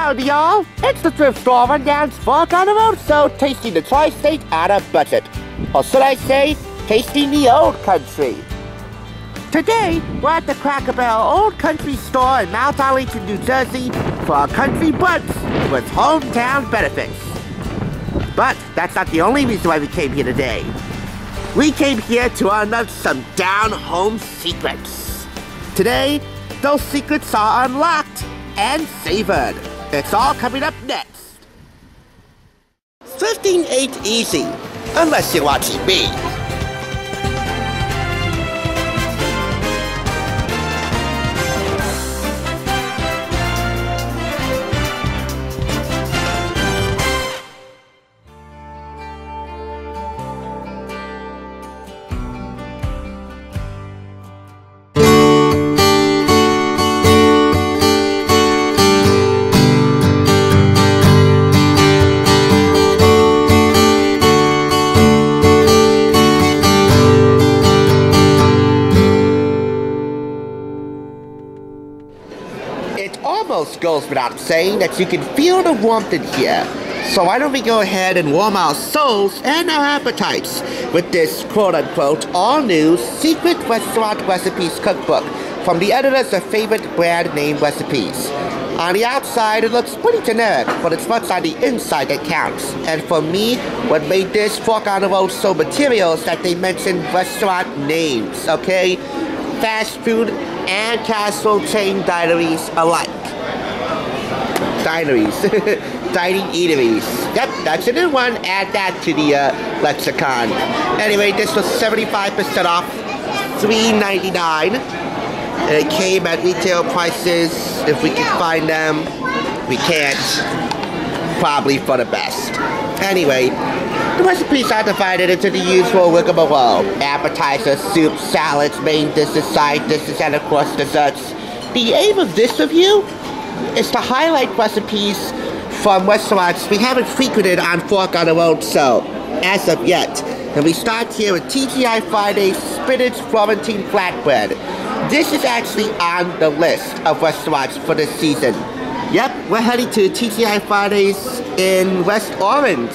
Howdy y'all, it's the Thrift Store Rundown's Fork On The Roadshow, tasting the tri-state at a budget. Or should I say, tasting the old country. Today, we're at the Cracker Barrel Old Country Store in Mount Arlington, New Jersey for our country brunch with hometown benefits. But that's not the only reason why we came here today. We came here to unearth some down-home secrets. Today, those secrets are unlocked and savored. It's all coming up next. Thrifting ain't easy, unless you're watching me. Almost goes without saying that you can feel the warmth in here. So why don't we go ahead and warm our souls and our appetites with this quote-unquote all-new Secret Restaurant Recipes Cookbook from the editors of favorite brand name recipes. On the outside, it looks pretty generic, but it's what's on the inside that counts. And for me, what made this Fork On The Road so material is that they mention restaurant names, okay? Fast food and casserole chain dineries alike. Dineries. Dining eateries. Yep, that's a new one. Add that to the lexicon. Anyway, this was 75% off, $3.99. And it came at retail prices. If we can find them, we can't. Probably for the best. Anyway, the recipes are divided into the usual rigmarole. Appetizers, soups, salads, main dishes, side dishes, and of course desserts. The aim of this review is to highlight recipes from restaurants we haven't frequented on Fork On The Roadshow as of yet. And we start here with TGI Friday's Spinach Florentine Flatbread. This is actually on the list of restaurants for this season. Yep, we're heading to TGI Fridays in West Orange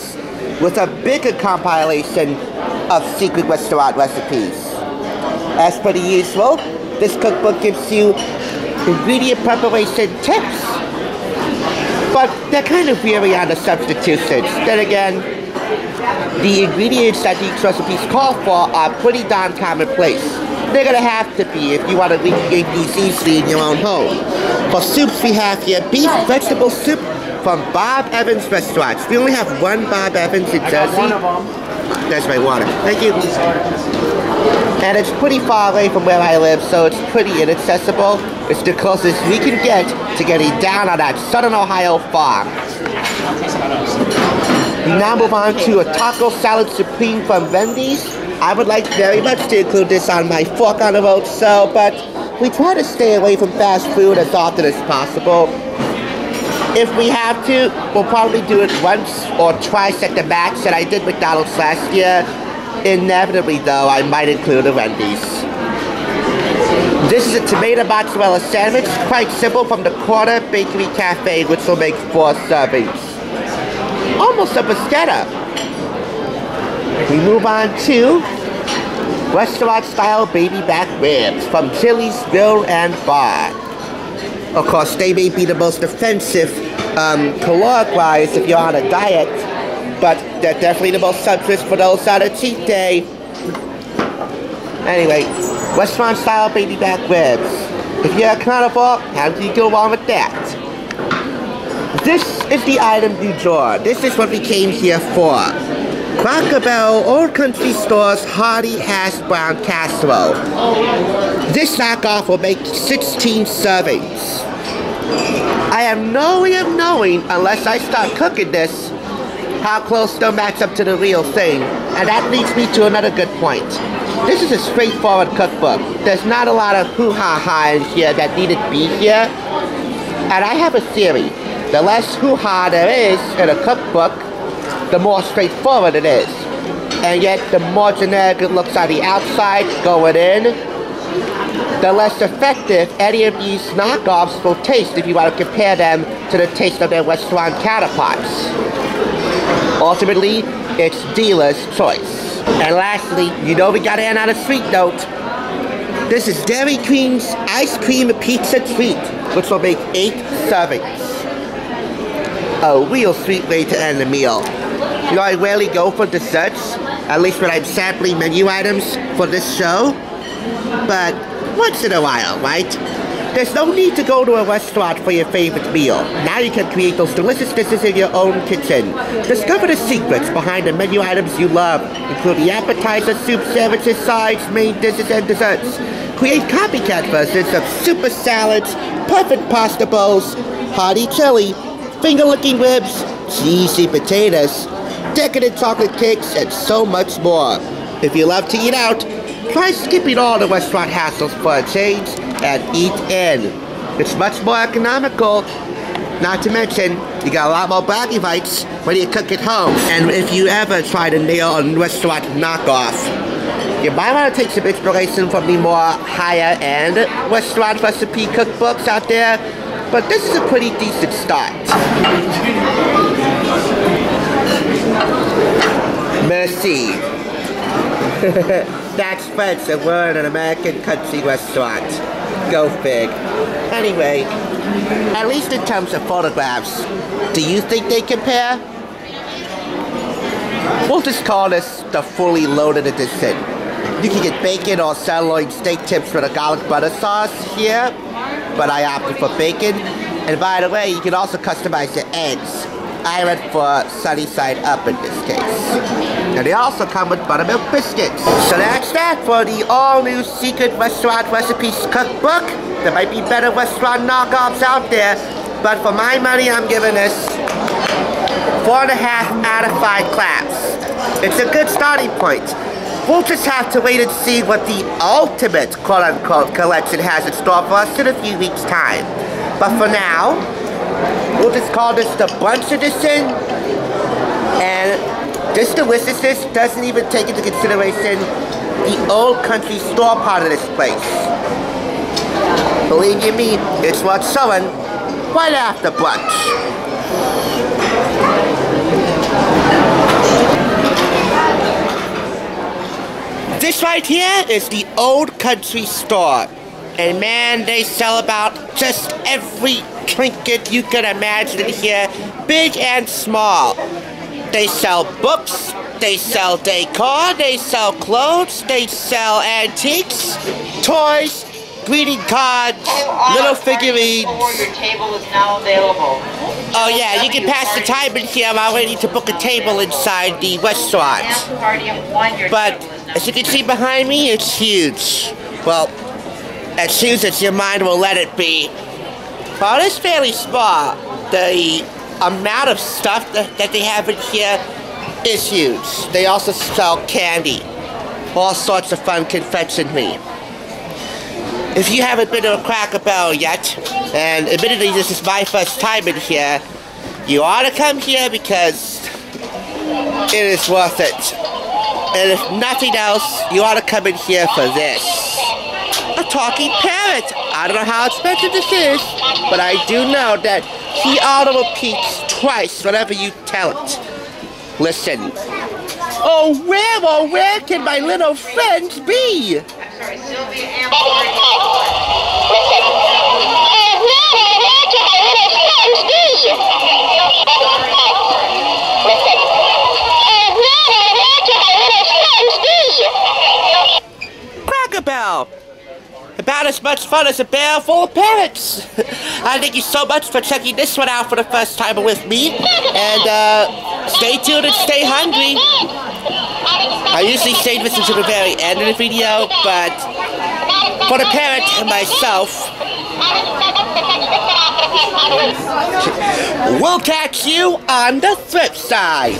with a bigger compilation of secret restaurant recipes. As per the usual, this cookbook gives you ingredient preparation tips, but they're kind of weary on the substitutions. Then again, the ingredients that these recipes call for are pretty darn commonplace. They're gonna have to be if you want to recreate these easily in your own home. For soups, we have here beef vegetable soup from Bob Evans Restaurants. We only have one Bob Evans in Jersey. There's my water. Thank you. And it's pretty far away from where I live, so it's pretty inaccessible. It's the closest we can get to getting down on that Southern Ohio farm. We now move on to a taco salad supreme from Wendy's. I would like very much to include this on my Fork On The Roadshow, but we try to stay away from fast food as often as possible. If we have to, we'll probably do it once or twice at the max, and I did McDonald's last year. Inevitably, though, I might include a Wendy's. This is a tomato mozzarella sandwich, quite simple, from the Corner Bakery Cafe, which will make 4 servings. Almost a bruschetta. We move on to restaurant-style baby back ribs from Chili's Grill and Bar. Of course, they may be the most offensive caloric-wise if you're on a diet, but they're definitely the most sumptuous for those on a cheat day. Anyway, restaurant-style baby back ribs. If you're a carnivore, how do you go wrong with that? This is the item du jour. This is what we came here for. Cracker Barrel Old Country Store's hearty hash brown casserole. This knockoff will make 16 servings. I have no way of knowing, unless I start cooking this, how close they'll match up to the real thing. And that leads me to another good point. This is a straightforward cookbook. There's not a lot of hoo-ha-ha in here that needed to be here. And I have a theory. The less hoo-ha there is in a cookbook, the more straightforward it is. And yet, the more generic it looks on the outside going in, the less effective any of these knockoffs will taste if you want to compare them to the taste of their restaurant counterparts. Ultimately, it's dealer's choice. And lastly, you know we gotta end on a sweet note. This is Dairy Queen's Ice Cream Pizza Treat, which will make 8 servings. A real sweet way to end the meal. You know, I rarely go for desserts, at least when I'm sampling menu items for this show. But once in a while, right? There's no need to go to a restaurant for your favorite meal. Now you can create those delicious dishes in your own kitchen. Discover the secrets behind the menu items you love, including appetizers, soup, sandwiches, sides, main dishes, and desserts. Create copycat versions of super salads, perfect pasta bowls, hearty chili, finger-licking ribs, cheesy potatoes, decadent chocolate cakes, and so much more. If you love to eat out, try skipping all the restaurant hassles for a change and eat in. It's much more economical. Not to mention, you got a lot more bragging rights when you cook at home. And if you ever try to nail a restaurant knockoff, you might want to take some inspiration from the more higher-end restaurant recipe cookbooks out there, but this is a pretty decent start. Merci. That's French, and we're in an American country restaurant. Go fig. Anyway, at least in terms of photographs, do you think they compare? We'll just call this the fully loaded edition. You can get bacon or sirloin steak tips with a garlic butter sauce here, but I opted for bacon. And by the way, you can also customize the eggs. I went for sunny side up in this case. And they also come with buttermilk biscuits. So that's that for the all-new Secret Restaurant Recipes Cookbook. There might be better restaurant knockoffs out there, but for my money, I'm giving this 4.5 out of 5 claps. It's a good starting point. We'll just have to wait and see what the ultimate quote-unquote collection has in store for us in a few weeks' time. But for now, we'll just call this the brunch edition, and this deliciousness doesn't even take into consideration the old country store part of this place. Believe you me, it's what's showing right after brunch. This right here is the old country store. And man, they sell about just every trinket you can imagine in here, big and small. They sell books, they sell decor, they sell clothes, they sell antiques, toys, greeting cards, little figurines. Your table is now available. Oh yeah, you can pass the time in here. I'm all ready to book a table inside the restaurant. But as you can see behind me, it's huge. Well, as huge as your mind will let it be. Well, it's fairly small. The amount of stuff that they have in here is huge. They also sell candy. All sorts of fun confectionery. If you haven't been to a Cracker Barrel yet, and admittedly this is my first time in here, you ought to come here because it is worth it. And if nothing else, you ought to come in here for this. A talking parrot. I don't know how expensive this is, but I do know that he auto repeats twice whenever you tell it. Listen. Oh, where can my little friends be? Sorry, Sylvia Cracker Barrel. About as much fun as a barrel full of parrots. I thank you so much for checking this one out for the first time with me. And stay tuned and stay hungry. I usually save this until the very end of the video, but for the parrot and myself, we'll catch you on the flip side.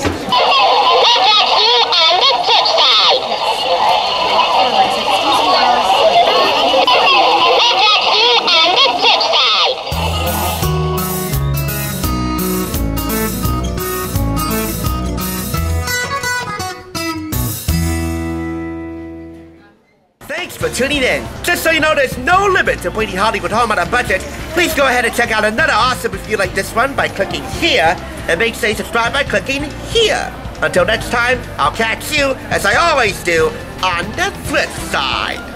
Thanks for tuning in. Just so you know, there's no limit to bringing Hollywood home on a budget. Please go ahead and check out another awesome review like this one by clicking here, and make sure you subscribe by clicking here. Until next time, I'll catch you, as I always do, on the flip side.